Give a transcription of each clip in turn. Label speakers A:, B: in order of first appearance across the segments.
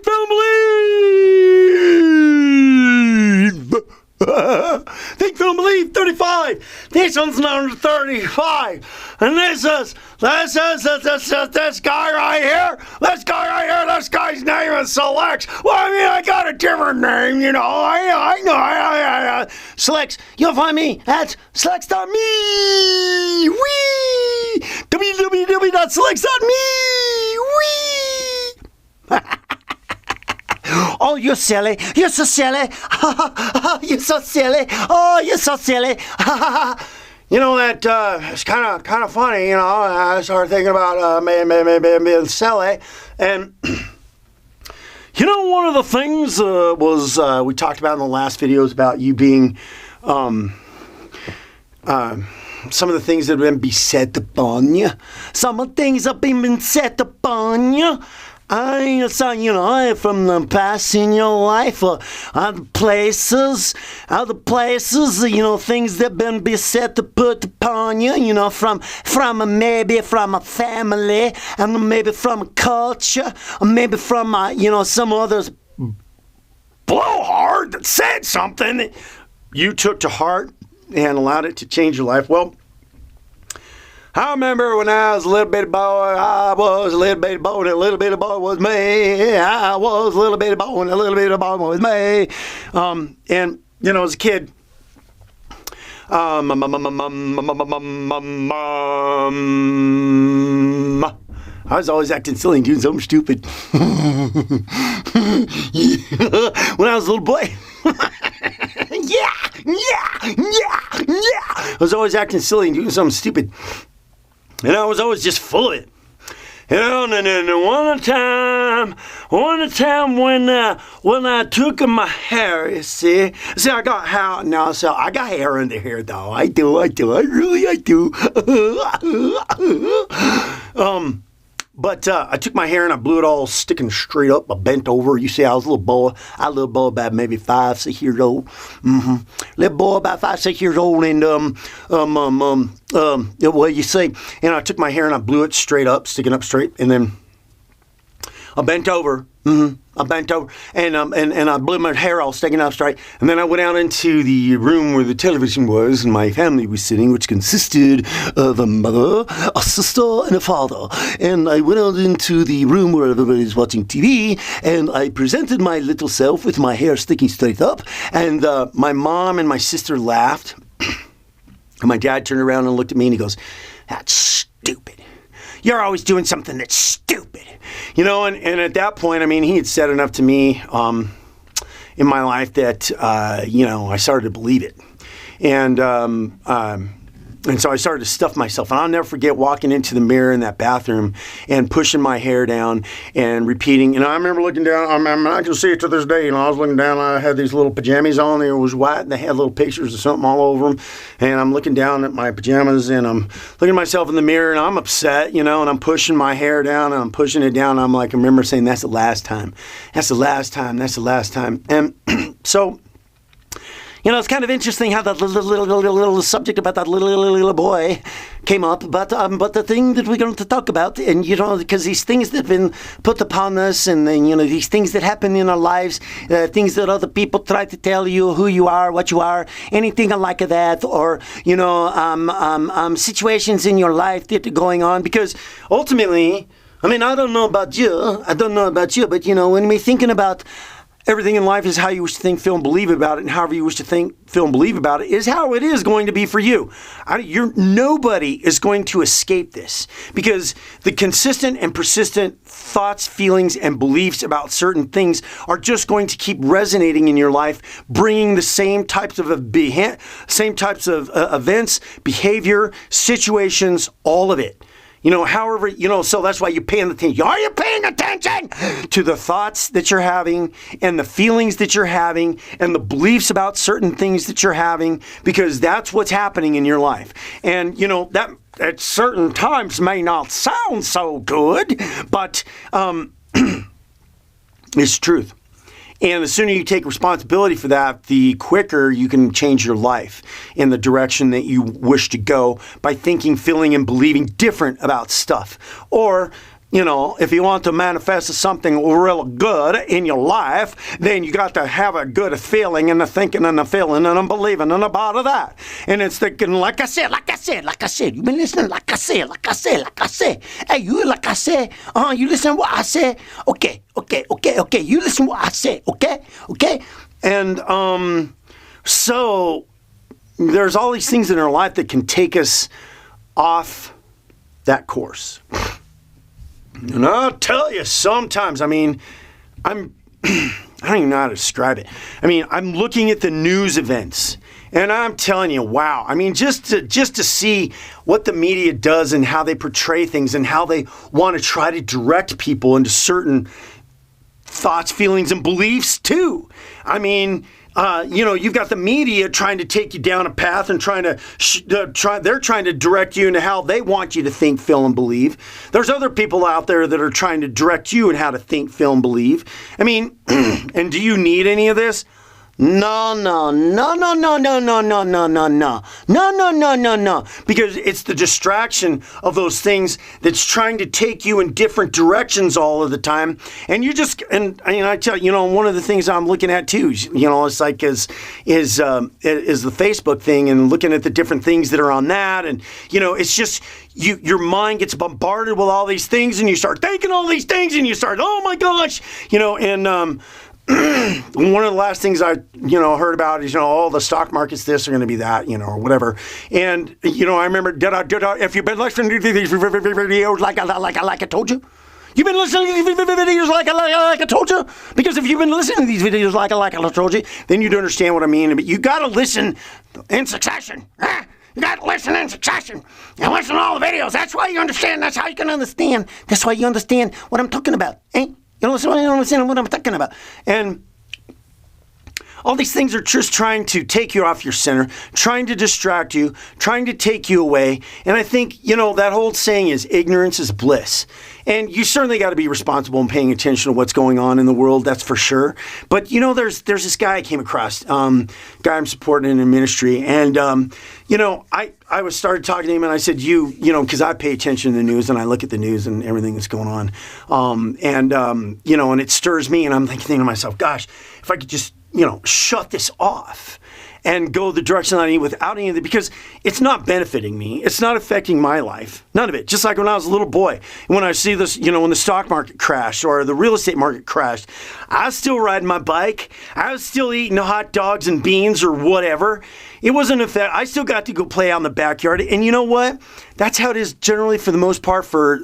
A: Film Believe! Think, Film Believe 35. This one's number 35. And this guy right here. This guy's name is Selects. Well, I mean, I got a different name, you know. I know. Selects. You'll find me at selects.me. Wee! www.selects.me. Wee! Oh, you're silly. You're so silly. You're so silly. Oh, you're so silly. You know, that it's kind of funny, you know. I started thinking about maybe being silly. And, you know, one of the things was we talked about in the last videos about you being some of the things that have been beset upon you. Some of the things have been set upon you. I saw, you know, from the past in your life, other places, you know, things that have been beset to put upon you, you know, from maybe from a family, and maybe from a culture, or maybe from, you know, some others blowhard that said something that you took to heart and allowed it to change your life. Well, I remember when I was a little bitty boy, I was a little bitty boy, and a little bitty boy was me. I was a little bitty boy, and a little bitty boy was me. And, you know, as a kid, I was always acting silly and doing something stupid. When I was a little boy. Yeah. I was always acting silly and doing something stupid. And I was always just full of it. You know, and then one time when I took my hair, you see, I got hair now, so I got hair in the hair though. I do, I really do. But I took my hair and I blew it all sticking straight up. I bent over. You see, I was a little boy. About maybe 5, 6 years old. Little boy about 5, 6 years old. And, well, you see, and I took my hair and I blew it straight up, sticking up straight. And then I bent over. I bent over and I blew my hair all sticking up straight. And then I went out into the room where the television was and my family was sitting, which consisted of a mother, a sister, and a father. And I went out into the room where everybody's watching TV and I presented my little self with my hair sticking straight up. And my mom and my sister laughed. And my dad turned around and looked at me and he goes, "That's stupid. You're always doing something that's stupid." You know, and at that point, I mean, he had said enough to me in my life that, you know, I started to believe it. And so I started to stuff myself. And I'll never forget walking into the mirror in that bathroom and pushing my hair down and repeating. And I remember looking down. I can see it to this day. And I was looking down. I had these little pajamas on. They was white. And they had little pictures of something all over them. And I'm looking down at my pajamas. And I'm looking at myself in the mirror. And I'm upset, you know. And I'm pushing my hair down. And I'm pushing it down. And I'm like, I remember saying, "That's the last time. That's the last time. That's the last time." And so... You know, it's kind of interesting how that little subject about that little boy came up. But the thing that we're going to talk about, and, you know, because these things that have been put upon us and then, you know, these things that happen in our lives, things that other people try to tell you who you are, what you are, anything like that, or, you know, situations in your life that are going on. Because ultimately, I mean, I don't know about you, but, you know, when we're thinking about everything in life is how you wish to think, feel, and believe about it, and however you wish to think, feel, and believe about it is how it is going to be for you. Nobody is going to escape this because the consistent and persistent thoughts, feelings, and beliefs about certain things are just going to keep resonating in your life, bringing the same types of events, behavior, situations, all of it. You know, however, you know, so that's why you're paying attention. Are you paying attention to the thoughts that you're having and the feelings that you're having and the beliefs about certain things that you're having? Because that's what's happening in your life. And, you know, that at certain times may not sound so good, but it's truth. And the sooner you take responsibility for that, the quicker you can change your life in the direction that you wish to go by thinking, feeling, and believing different about stuff. Or, if you want to manifest something real good in your life, then you got to have a good feeling and a thinking and a feeling and a believing and about that. And it's thinking, like I said. You've been listening, like I said. Hey, you, like I said. You listen to what I said. Okay. You listen to what I said. Okay. And so there's all these things in our life that can take us off that course. And I'll tell you, sometimes, I don't even know how to describe it. I'm looking at the news events, and I'm telling you, wow. Just to see what the media does and how they portray things and how they want to try to direct people into certain thoughts, feelings, and beliefs too. You've got the media trying to take you down a path and they're trying to direct you into how they want you to think, feel, and believe. There's other people out there that are trying to direct you in how to think, feel, and believe. And do you need any of this? No. Because it's the distraction of those things that's trying to take you in different directions all of the time. And I tell you, one of the things I'm looking at too, it's like is the Facebook thing and looking at the different things that are on that. And, it's just, your mind gets bombarded with all these things and you start thinking all these things and you start, oh my gosh, one of the last things I, heard about is, the stock market's this are going to be that, or whatever. And, I remember, if you've been listening to these videos like I told you, you've been listening to these videos like I told you, because if you've been listening to these videos like I told you, then you'd understand what I mean. But you got to listen in succession. You got to listen in succession and listen to all the videos. That's why you understand. That's how you can understand. That's why you understand what I'm talking about. You understand what I'm talking about. And all these things are just trying to take you off your center, trying to distract you, trying to take you away. And I think, that whole saying is ignorance is bliss. And you certainly got to be responsible in paying attention to what's going on in the world, that's for sure. But, there's this guy I came across, guy I'm supporting in ministry. And, I started talking to him and I said, because I pay attention to the news and I look at the news and everything that's going on. And it stirs me and I'm thinking to myself, gosh, if I could just, shut this off and go the direction I need without any of it, because it's not benefiting me. It's not affecting my life. None of it. Just like when I was a little boy, when I see this, when the stock market crashed or the real estate market crashed, I was still riding my bike. I was still eating hot dogs and beans or whatever. It wasn't affect. I still got to go play out in the backyard. And you know what? That's how it is generally for the most part for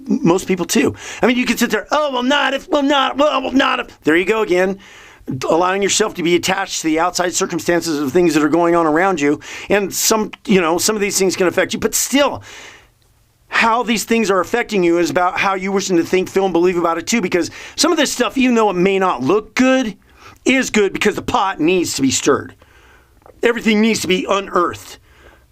A: most people too. You can sit there, not if. There you go again. Allowing yourself to be attached to the outside circumstances of things that are going on around you. And some of these things can affect you, but still, how these things are affecting you is about how you wish to think, feel, and believe about it too, because some of this stuff, even though it may not look good, is good because the pot needs to be stirred. Everything needs to be unearthed.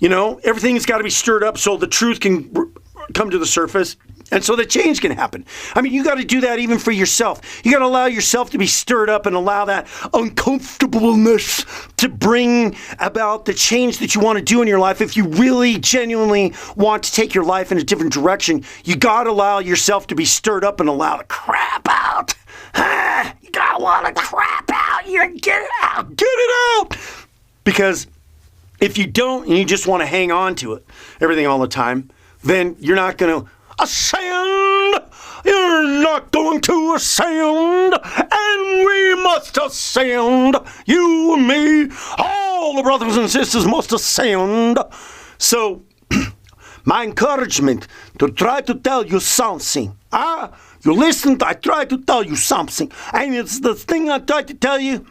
A: Everything's got to be stirred up so the truth can come to the surface. And so the change can happen. You got to do that even for yourself. You got to allow yourself to be stirred up and allow that uncomfortableness to bring about the change that you want to do in your life. If you really genuinely want to take your life in a different direction, you got to allow yourself to be stirred up and allow the crap out. You got to let the crap out. You get it out. Get it out. Because if you don't and you just want to hang on to it, everything all the time, then you're not going to ascend. You're not going to ascend, and we must ascend. You and me, all the brothers and sisters must ascend. So, my encouragement to try to tell you something. You listen, I try to tell you something, and it's the thing I try to tell you.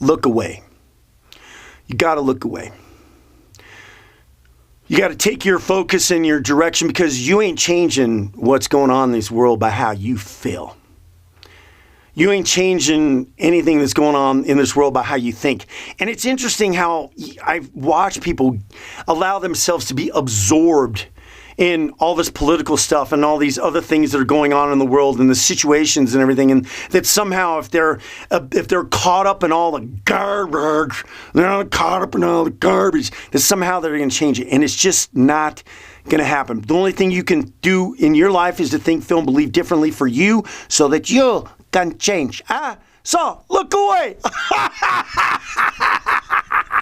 A: Look away. You got to look away. You got to take your focus in your direction, because you ain't changing what's going on in this world by how you feel. You ain't changing anything that's going on in this world by how you think. And it's interesting how I've watched people allow themselves to be absorbed in all this political stuff and all these other things that are going on in the world and the situations and everything, and that somehow if they're caught up in all the garbage, that somehow they're going to change it. And it's just not going to happen. The only thing you can do in your life is to think, feel, and believe differently for you so that you can change. So, look away.